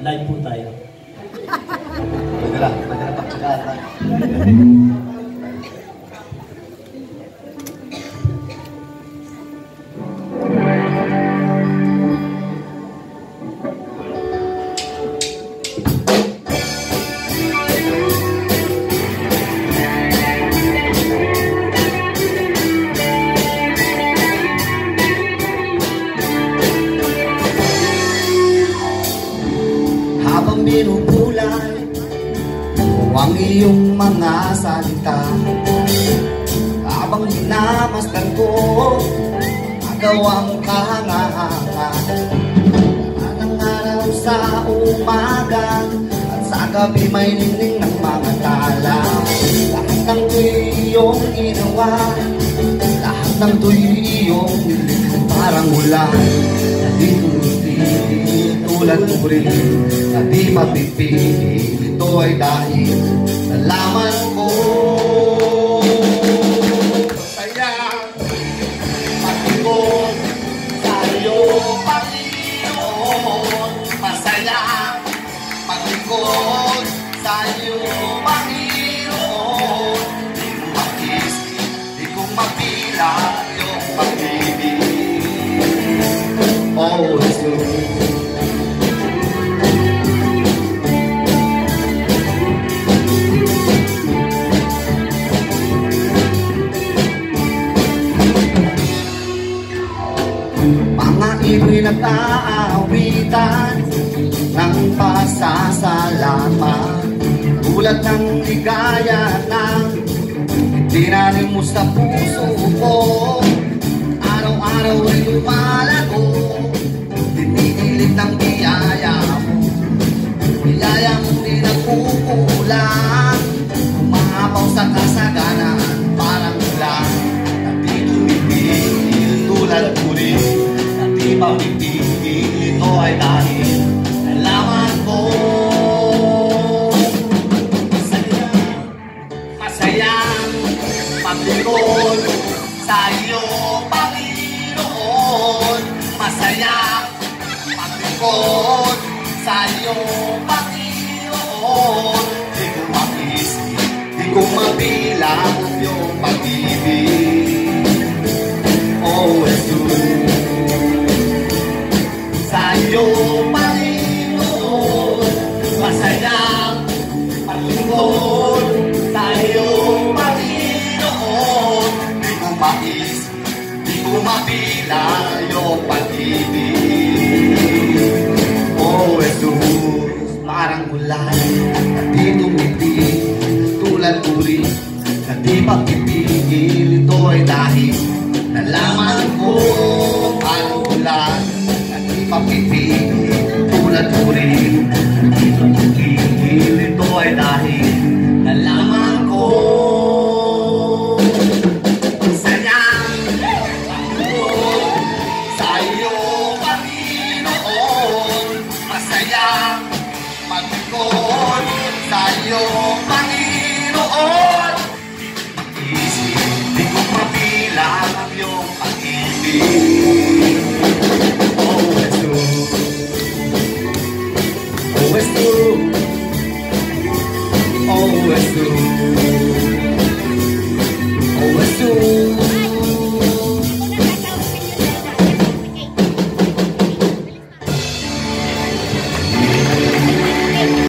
Live po tayo. Wala na pagkakata. Habang binubulay mo ang iyong mga salita, habang minamasdan ko magawang kahanga-hanga, anang araw sa umaga at sa gabi may ningning ng mga tala. Lahat ng to'y iyong ginawa, lahat ng to'y iyong nilikha, parang ulan na di tumipigil tulad mo rin na di mapipigil. Ito ay dahil nalaman ko masaya matikot sa iyo, Panginoon. Masaya matikot sa iyo, Panginoon. Di ko makisip, di ko mapila yung pag-ibig. Oh, Jesus. Mga ibig nag-aawitan ng pasasalamat, tulad ng ligaya ng itinanim mo sa puso ko. Araw-araw ay lumalago, tinigilig ng biyaya mo. Biyaya mo di nagkukulang, umahapaw sa kasaganan, parang ulan na di tumipigil tulad mo rin. Di mapipigil, ito ay dahil nalaman ko masaya, masayang maglingkod sa iyo, Panginoon. Masaya maglingkod sa iyo, Panginoon. Di ko makisip, di ko mabilang yung pag-ibig. Oh, Jesus. Sa iyo, Panginoon, masayang maglingkod sa iyo, Panginoon. Di ko maisip, di ko mabilang yung pag-ibig. Oh, Jesus, parang ulan na di tumitigil, tulad uri na di mapipigil. Ito ay dahil nalaman ko, parang ulan mapipigil tulad mo rin, hindi tumigil. Ito ay dahil nalaman ko masayang maglingkod sa iyo, Panginoon. Masayang maglingkod sa iyo, Panginoon. Isip, di ko mabilang ang iyong pag-ibig.